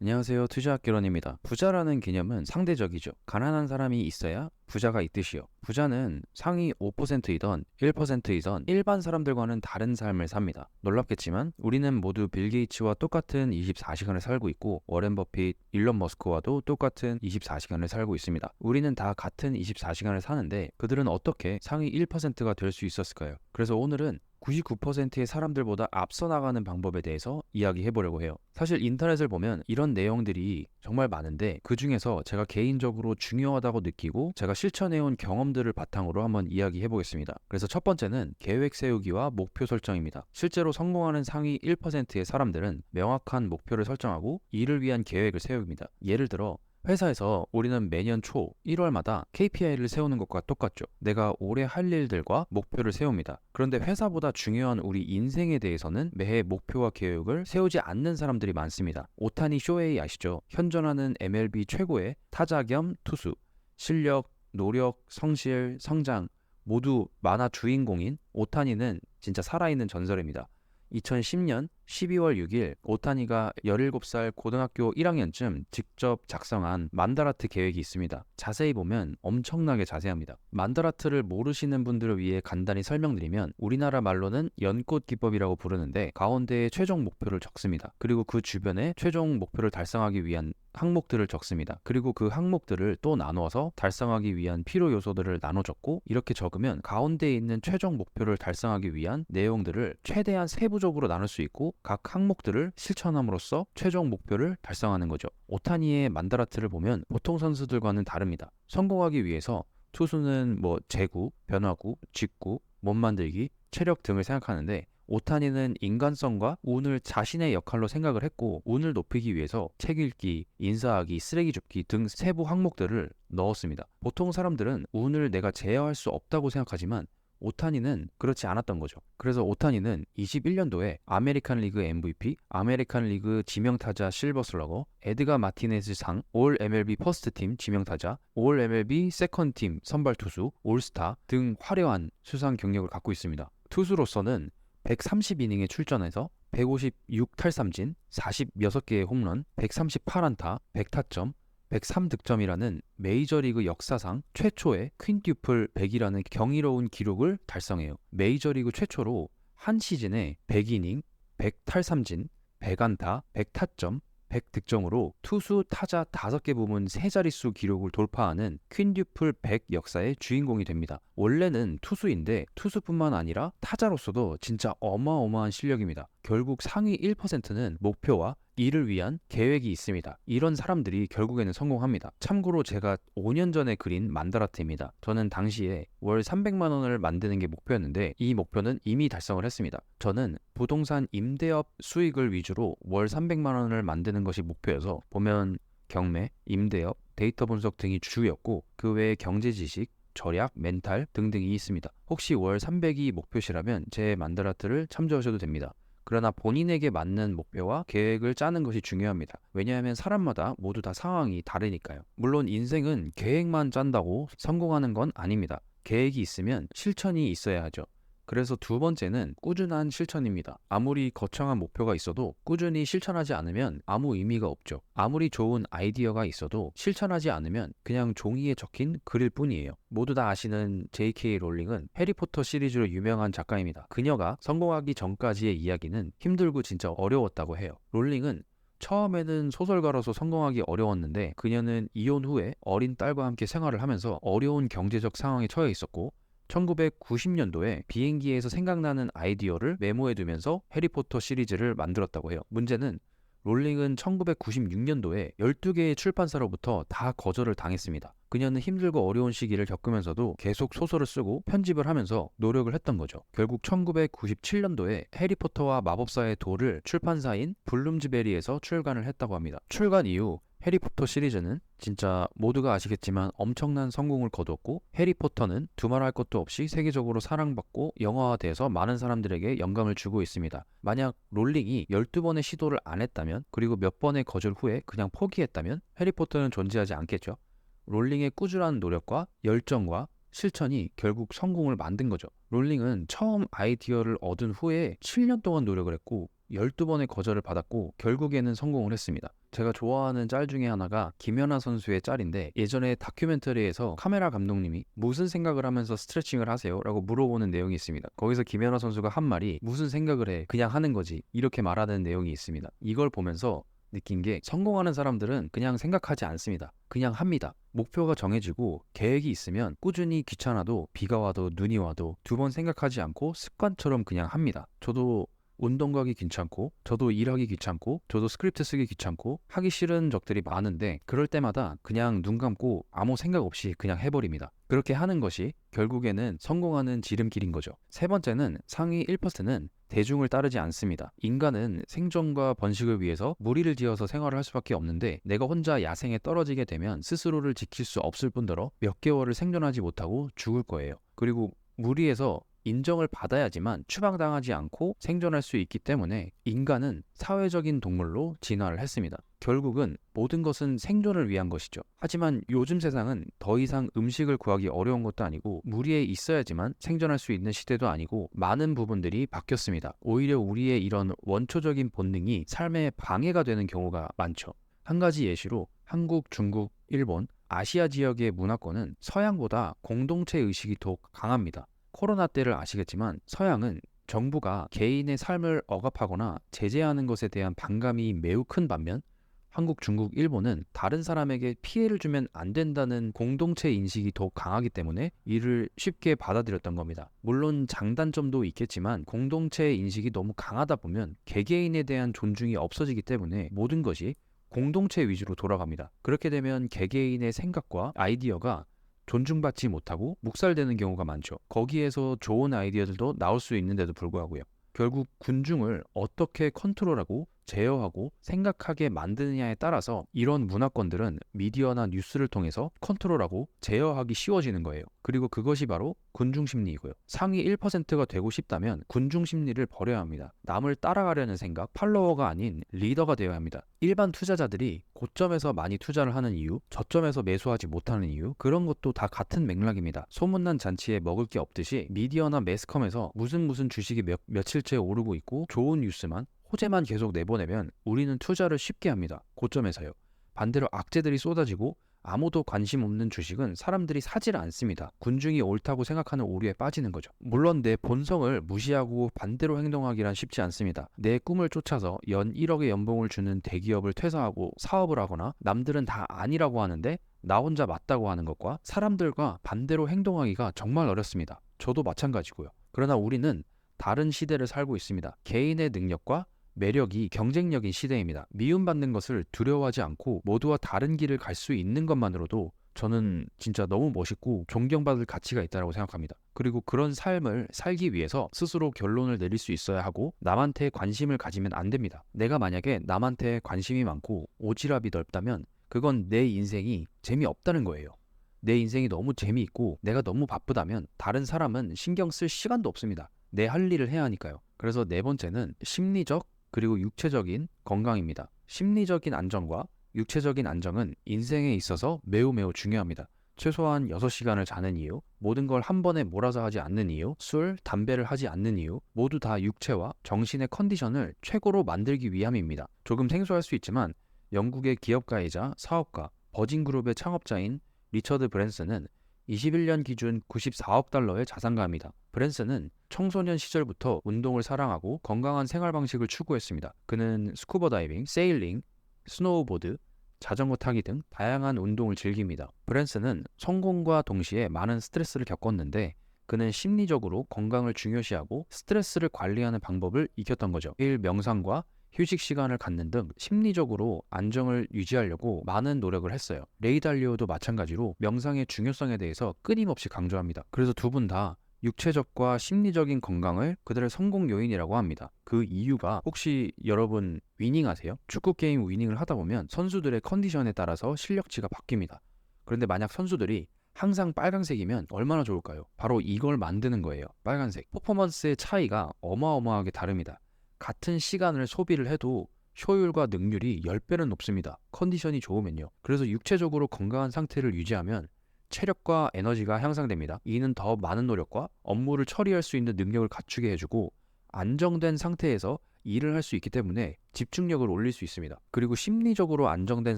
안녕하세요. 투자학개론입니다. 부자라는 개념은 상대적이죠. 가난한 사람이 있어야 부자가 있듯이요. 부자는 상위 5%이던 1%이던 일반 사람들과는 다른 삶을 삽니다. 놀랍겠지만 우리는 모두 빌 게이츠와 똑같은 24시간을 살고 있고 워렌 버핏, 일론 머스크와도 똑같은 24시간을 살고 있습니다. 우리는 다 같은 24시간을 사는데 그들은 어떻게 상위 1%가 될 수 있었을까요? 그래서 오늘은 99%의 사람들보다 앞서 나가는 방법에 대해서 이야기해 보려고 해요. 사실 인터넷을 보면 이런 내용들이 정말 많은데 그 중에서 제가 개인적으로 중요하다고 느끼고 제가 실천해온 경험들을 바탕으로 한번 이야기해 보겠습니다. 그래서 첫 번째는 계획 세우기와 목표 설정입니다. 실제로 성공하는 상위 1%의 사람들은 명확한 목표를 설정하고 이를 위한 계획을 세웁니다. 예를 들어 회사에서 우리는 매년 초 1월마다 KPI를 세우는 것과 똑같죠. 내가 올해 할 일들과 목표를 세웁니다. 그런데 회사보다 중요한 우리 인생에 대해서는 매해 목표와 계획을 세우지 않는 사람들이 많습니다. 오타니 쇼헤이 아시죠? 현존하는 MLB 최고의 타자 겸 투수. 실력, 노력, 성실, 성장 모두 만화 주인공인 오타니는 진짜 살아있는 전설입니다. 2010년 12월 6일 오타니가 17살 고등학교 1학년쯤 직접 작성한 만다라트 계획이 있습니다. 자세히 보면 엄청나게 자세합니다. 만다라트를 모르시는 분들을 위해 간단히 설명드리면 우리나라 말로는 연꽃 기법이라고 부르는데 가운데에 최종 목표를 적습니다. 그리고 그 주변에 최종 목표를 달성하기 위한 항목들을 적습니다. 그리고 그 항목들을 또 나누어서 달성하기 위한 필요 요소들을 나눠 적고 이렇게 적으면 가운데에 있는 최종 목표를 달성하기 위한 내용들을 최대한 세부적으로 나눌 수 있고 각 항목들을 실천함으로써 최종 목표를 달성하는 거죠. 오타니의 만다라트를 보면 보통 선수들과는 다릅니다. 성공하기 위해서 투수는 제구, 변화구, 직구, 몸 만들기, 체력 등을 생각하는데 오타니는 인간성과 운을 자신의 역할로 생각을 했고 운을 높이기 위해서 책 읽기, 인사하기, 쓰레기 줍기 등 세부 항목들을 넣었습니다. 보통 사람들은 운을 내가 제어할 수 없다고 생각하지만 오타니는 그렇지 않았던 거죠. 그래서 오타니는 21년도에 아메리칸 리그 MVP, 아메리칸 리그 지명타자 실버슬러거, 에드가 마티네즈 상, 올 MLB 퍼스트 팀 지명타자, 올 MLB 세컨드 팀 선발 투수, 올스타 등 화려한 수상 경력을 갖고 있습니다. 투수로서는 130이닝에 출전해서 156탈삼진, 46개의 홈런, 138안타, 100타점, 103득점이라는 메이저리그 역사상 최초의 퀸튜플 100이라는 경이로운 기록을 달성해요. 메이저리그 최초로 한 시즌에 100이닝, 100탈삼진, 100안타, 100타점, 100득점으로 투수, 타자 5개 부문 세 자릿수 기록을 돌파하는 퀸듀플 100 역사의 주인공이 됩니다. 원래는 투수인데 투수뿐만 아니라 타자로서도 진짜 어마어마한 실력입니다. 결국 상위 1%는 목표와 이를 위한 계획이 있습니다. 이런 사람들이 결국에는 성공합니다. 참고로 제가 5년 전에 그린 만다라트입니다. 저는 당시에 월 300만 원을 만드는 게 목표였는데 이 목표는 이미 달성을 했습니다. 저는 부동산 임대업 수익을 위주로 월 300만 원을 만드는 것이 목표여서 보면 경매, 임대업, 데이터 분석 등이 주였고 그 외에 경제 지식, 절약, 멘탈 등등이 있습니다. 혹시 월 300이 목표시라면 제 만다라트를 참조하셔도 됩니다. 그러나 본인에게 맞는 목표와 계획을 짜는 것이 중요합니다. 왜냐하면 사람마다 모두 다 상황이 다르니까요. 물론 인생은 계획만 짠다고 성공하는 건 아닙니다. 계획이 있으면 실천이 있어야 하죠. 그래서 두 번째는 꾸준한 실천입니다. 아무리 거창한 목표가 있어도 꾸준히 실천하지 않으면 아무 의미가 없죠. 아무리 좋은 아이디어가 있어도 실천하지 않으면 그냥 종이에 적힌 글일 뿐이에요. 모두 다 아시는 J.K. 롤링은 해리포터 시리즈로 유명한 작가입니다. 그녀가 성공하기 전까지의 이야기는 힘들고 진짜 어려웠다고 해요. 롤링은 처음에는 소설가로서 성공하기 어려웠는데 그녀는 이혼 후에 어린 딸과 함께 생활을 하면서 어려운 경제적 상황에 처해 있었고 1990년도에 비행기에서 생각나는 아이디어를 메모해두면서 해리포터 시리즈를 만들었다고 해요. 문제는 롤링은 1996년도에 12개의 출판사로부터 다 거절을 당했습니다. 그녀는 힘들고 어려운 시기를 겪으면서도 계속 소설을 쓰고 편집을 하면서 노력을 했던 거죠. 결국 1997년도에 해리포터와 마법사의 돌을 출판사인 블룸즈베리에서 출간을 했다고 합니다. 출간 이후 해리포터 시리즈는 진짜 모두가 아시겠지만 엄청난 성공을 거두었고 해리포터는 두말할 것도 없이 세계적으로 사랑받고 영화화돼서 많은 사람들에게 영감을 주고 있습니다. 만약 롤링이 12번의 시도를 안 했다면 그리고 몇 번의 거절 후에 그냥 포기했다면 해리포터는 존재하지 않겠죠. 롤링의 꾸준한 노력과 열정과 실천이 결국 성공을 만든 거죠. 롤링은 처음 아이디어를 얻은 후에 7년 동안 노력을 했고 12번의 거절을 받았고 결국에는 성공을 했습니다. 제가 좋아하는 짤 중에 하나가 김연아 선수의 짤인데, 예전에 다큐멘터리에서 카메라 감독님이 무슨 생각을 하면서 스트레칭을 하세요? 라고 물어보는 내용이 있습니다. 거기서 김연아 선수가 한 말이 무슨 생각을 해? 그냥 하는 거지. 이렇게 말하는 내용이 있습니다. 이걸 보면서 느낀 게 성공하는 사람들은 그냥 생각하지 않습니다. 그냥 합니다. 목표가 정해지고 계획이 있으면 꾸준히 귀찮아도 비가 와도 눈이 와도 두 번 생각하지 않고 습관처럼 그냥 합니다. 저도 운동 가기 귀찮고, 저도 일하기 귀찮고, 저도 스크립트 쓰기 귀찮고 하기 싫은 적들이 많은데, 그럴 때마다 그냥 눈 감고 아무 생각 없이 그냥 해버립니다. 그렇게 하는 것이 결국에는 성공하는 지름길인 거죠. 세 번째는 상위 1%는 대중을 따르지 않습니다. 인간은 생존과 번식을 위해서 무리를 지어서 생활을 할 수밖에 없는데, 내가 혼자 야생에 떨어지게 되면 스스로를 지킬 수 없을 뿐더러 몇 개월을 생존하지 못하고 죽을 거예요. 그리고 무리에서 인정을 받아야지만 추방당하지 않고 생존할 수 있기 때문에 인간은 사회적인 동물로 진화를 했습니다. 결국은 모든 것은 생존을 위한 것이죠. 하지만 요즘 세상은 더 이상 음식을 구하기 어려운 것도 아니고, 무리에 있어야지만 생존할 수 있는 시대도 아니고, 많은 부분들이 바뀌었습니다. 오히려 우리의 이런 원초적인 본능이 삶에 방해가 되는 경우가 많죠. 한 가지 예시로 한국, 중국, 일본, 아시아 지역의 문화권은 서양보다 공동체 의식이 더 강합니다. 코로나 때를 아시겠지만 서양은 정부가 개인의 삶을 억압하거나 제재하는 것에 대한 반감이 매우 큰 반면, 한국, 중국, 일본은 다른 사람에게 피해를 주면 안 된다는 공동체 인식이 더 강하기 때문에 이를 쉽게 받아들였던 겁니다. 물론 장단점도 있겠지만 공동체 인식이 너무 강하다 보면 개개인에 대한 존중이 없어지기 때문에 모든 것이 공동체 위주로 돌아갑니다. 그렇게 되면 개개인의 생각과 아이디어가 존중받지 못하고 묵살되는 경우가 많죠. 거기에서 좋은 아이디어들도 나올 수 있는데도 불구하고요. 결국 군중을 어떻게 컨트롤하고 제어하고 생각하게 만드느냐에 따라서 이런 문화권들은 미디어나 뉴스를 통해서 컨트롤하고 제어하기 쉬워지는 거예요. 그리고 그것이 바로 군중 심리이고요. 상위 1%가 되고 싶다면 군중 심리를 버려야 합니다. 남을 따라가려는 생각, 팔로워가 아닌 리더가 되어야 합니다. 일반 투자자들이 고점에서 많이 투자를 하는 이유, 저점에서 매수하지 못하는 이유, 그런 것도 다 같은 맥락입니다. 소문난 잔치에 먹을 게 없듯이 미디어나 매스컴에서 무슨 주식이 며칠째 오르고 있고 좋은 뉴스만, 호재만 계속 내보내면 우리는 투자를 쉽게 합니다. 고점에서요. 반대로 악재들이 쏟아지고 아무도 관심 없는 주식은 사람들이 사질 않습니다. 군중이 옳다고 생각하는 오류에 빠지는 거죠. 물론 내 본성을 무시하고 반대로 행동하기란 쉽지 않습니다. 내 꿈을 쫓아서 연 1억의 연봉을 주는 대기업을 퇴사하고 사업을 하거나, 남들은 다 아니라고 하는데 나 혼자 맞다고 하는 것과 사람들과 반대로 행동하기가 정말 어렵습니다. 저도 마찬가지고요. 그러나 우리는 다른 시대를 살고 있습니다. 개인의 능력과 매력이 경쟁력인 시대입니다. 미움받는 것을 두려워하지 않고 모두와 다른 길을 갈 수 있는 것만으로도 저는 진짜 너무 멋있고 존경받을 가치가 있다고 생각합니다. 그리고 그런 삶을 살기 위해서 스스로 결론을 내릴 수 있어야 하고, 남한테 관심을 가지면 안 됩니다. 내가 만약에 남한테 관심이 많고 오지랖이 넓다면 그건 내 인생이 재미없다는 거예요. 내 인생이 너무 재미있고 내가 너무 바쁘다면 다른 사람은 신경 쓸 시간도 없습니다. 내 할 일을 해야 하니까요. 그래서 네 번째는 심리적 그리고 육체적인 건강입니다. 심리적인 안정과 육체적인 안정은 인생에 있어서 매우 중요합니다. 최소한 6시간을 자는 이유, 모든 걸 한 번에 몰아서 하지 않는 이유, 술, 담배를 하지 않는 이유, 모두 다 육체와 정신의 컨디션을 최고로 만들기 위함입니다. 조금 생소할 수 있지만 영국의 기업가이자 사업가, 버진그룹의 창업자인 리처드 브랜슨은 21년 기준 94억 달러의 자산가입니다. 브랜슨은 청소년 시절부터 운동을 사랑하고 건강한 생활 방식을 추구했습니다. 그는 스쿠버 다이빙, 세일링, 스노우보드, 자전거 타기 등 다양한 운동을 즐깁니다. 브랜슨은 성공과 동시에 많은 스트레스를 겪었는데, 그는 심리적으로 건강을 중요시하고 스트레스를 관리하는 방법을 익혔던 거죠. 매일 명상과 휴식 시간을 갖는 등 심리적으로 안정을 유지하려고 많은 노력을 했어요. 레이 달리오도 마찬가지로 명상의 중요성에 대해서 끊임없이 강조합니다. 그래서 두 분 다 육체적과 심리적인 건강을 그들의 성공 요인이라고 합니다. 그 이유가, 혹시 여러분 위닝 아세요? 축구 게임 위닝을 하다 보면 선수들의 컨디션에 따라서 실력치가 바뀝니다. 그런데 만약 선수들이 항상 빨간색이면 얼마나 좋을까요? 바로 이걸 만드는 거예요. 빨간색. 퍼포먼스의 차이가 어마어마하게 다릅니다. 같은 시간을 소비를 해도 효율과 능률이 10배는 높습니다. 컨디션이 좋으면요. 그래서 육체적으로 건강한 상태를 유지하면 체력과 에너지가 향상됩니다. 이는 더 많은 노력과 업무를 처리할 수 있는 능력을 갖추게 해주고, 안정된 상태에서 일을 할 수 있기 때문에 집중력을 올릴 수 있습니다. 그리고 심리적으로 안정된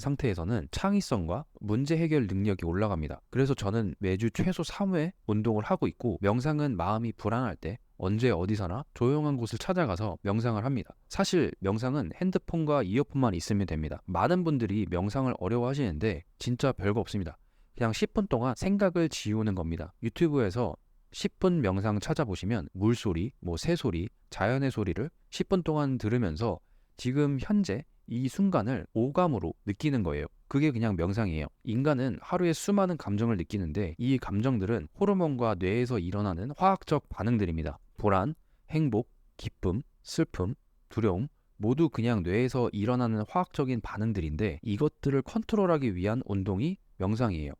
상태에서는 창의성과 문제 해결 능력이 올라갑니다. 그래서 저는 매주 최소 3회 운동을 하고 있고, 명상은 마음이 불안할 때 언제 어디서나 조용한 곳을 찾아가서 명상을 합니다. 사실 명상은 핸드폰과 이어폰만 있으면 됩니다. 많은 분들이 명상을 어려워하시는데 진짜 별거 없습니다. 그냥 10분 동안 생각을 지우는 겁니다. 유튜브에서 10분 명상 찾아보시면 물소리, 새소리, 자연의 소리를 10분 동안 들으면서 지금 현재 이 순간을 오감으로 느끼는 거예요. 그게 그냥 명상이에요. 인간은 하루에 수많은 감정을 느끼는데 이 감정들은 호르몬과 뇌에서 일어나는 화학적 반응들입니다. 불안, 행복, 기쁨, 슬픔, 두려움 모두 그냥 뇌에서 일어나는 화학적인 반응들인데, 이것들을 컨트롤하기 위한 운동이 명상이에요.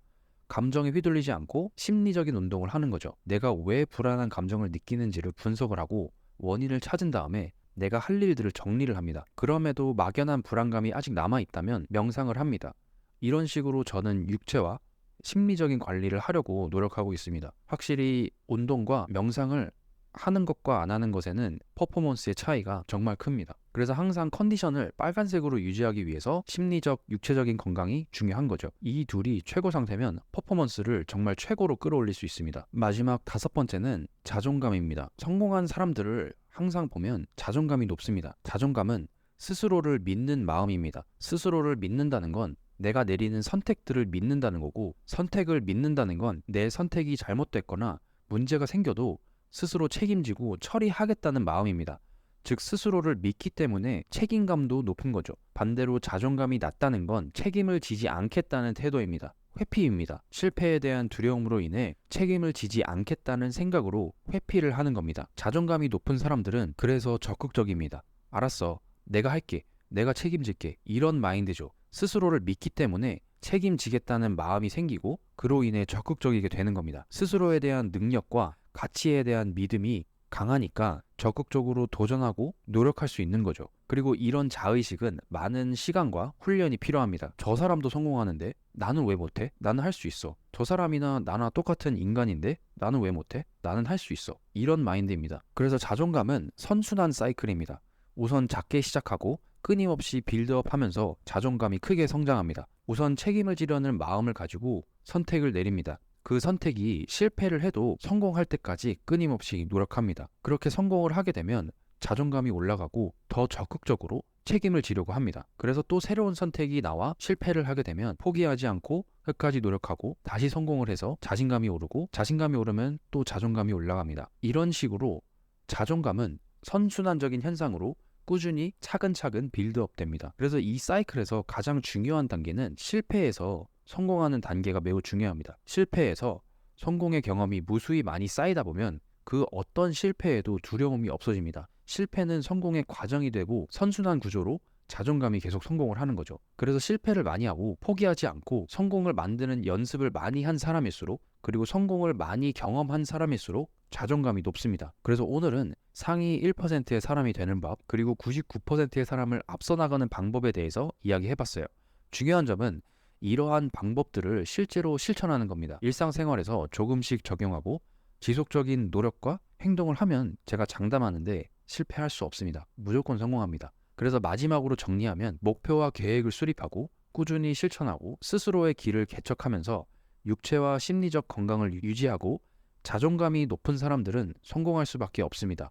감정에 휘둘리지 않고 심리적인 운동을 하는 거죠. 내가 왜 불안한 감정을 느끼는지를 분석을 하고 원인을 찾은 다음에 내가 할 일들을 정리를 합니다. 그럼에도 막연한 불안감이 아직 남아있다면 명상을 합니다. 이런 식으로 저는 육체와 심리적인 관리를 하려고 노력하고 있습니다. 확실히 운동과 명상을 하는 것과 안 하는 것에는 퍼포먼스의 차이가 정말 큽니다. 그래서 항상 컨디션을 빨간색으로 유지하기 위해서 심리적, 육체적인 건강이 중요한 거죠. 이 둘이 최고 상태면 퍼포먼스를 정말 최고로 끌어올릴 수 있습니다. 마지막 5번째는 자존감입니다. 성공한 사람들을 항상 보면 자존감이 높습니다. 자존감은 스스로를 믿는 마음입니다. 스스로를 믿는다는 건 내가 내리는 선택들을 믿는다는 거고, 선택을 믿는다는 건 내 선택이 잘못됐거나 문제가 생겨도 스스로 책임지고 처리하겠다는 마음입니다. 즉 스스로를 믿기 때문에 책임감도 높은 거죠. 반대로 자존감이 낮다는 건 책임을 지지 않겠다는 태도입니다. 회피입니다. 실패에 대한 두려움으로 인해 책임을 지지 않겠다는 생각으로 회피를 하는 겁니다. 자존감이 높은 사람들은 그래서 적극적입니다. 알았어, 내가 할게, 내가 책임질게, 이런 마인드죠. 스스로를 믿기 때문에 책임지겠다는 마음이 생기고 그로 인해 적극적이게 되는 겁니다. 스스로에 대한 능력과 가치에 대한 믿음이 강하니까 적극적으로 도전하고 노력할 수 있는 거죠. 그리고 이런 자의식은 많은 시간과 훈련이 필요합니다. 저 사람도 성공하는데 나는 왜 못해? 나는 할 수 있어. 저 사람이나 나나 똑같은 인간인데 나는 왜 못해? 나는 할 수 있어. 이런 마인드입니다. 그래서 자존감은 선순환 사이클입니다. 우선 작게 시작하고 끊임없이 빌드업 하면서 자존감이 크게 성장합니다. 우선 책임을 지려는 마음을 가지고 선택을 내립니다. 그 선택이 실패를 해도 성공할 때까지 끊임없이 노력합니다. 그렇게 성공을 하게 되면 자존감이 올라가고 더 적극적으로 책임을 지려고 합니다. 그래서 또 새로운 선택이 나와 실패를 하게 되면 포기하지 않고 끝까지 노력하고 다시 성공을 해서 자신감이 오르고, 자신감이 오르면 또 자존감이 올라갑니다. 이런 식으로 자존감은 선순환적인 현상으로 꾸준히 차근차근 빌드업 됩니다. 그래서 이 사이클에서 가장 중요한 단계는 실패에서 성공하는 단계가 매우 중요합니다. 실패에서 성공의 경험이 무수히 많이 쌓이다 보면 그 어떤 실패에도 두려움이 없어집니다. 실패는 성공의 과정이 되고 선순환 구조로 자존감이 계속 성공을 하는 거죠. 그래서 실패를 많이 하고 포기하지 않고 성공을 만드는 연습을 많이 한 사람일수록, 그리고 성공을 많이 경험한 사람일수록 자존감이 높습니다. 그래서 오늘은 상위 1%의 사람이 되는 법, 그리고 99%의 사람을 앞서 나가는 방법에 대해서 이야기해봤어요. 중요한 점은 이러한 방법들을 실제로 실천하는 겁니다. 일상생활에서 조금씩 적용하고 지속적인 노력과 행동을 하면 제가 장담하는데 실패할 수 없습니다. 무조건 성공합니다. 그래서 마지막으로 정리하면 목표와 계획을 수립하고 꾸준히 실천하고 스스로의 길을 개척하면서 육체와 심리적 건강을 유지하고 자존감이 높은 사람들은 성공할 수밖에 없습니다.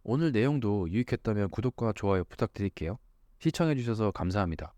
오늘 내용도 유익했다면 구독과 좋아요 부탁드릴게요. 시청해주셔서 감사합니다.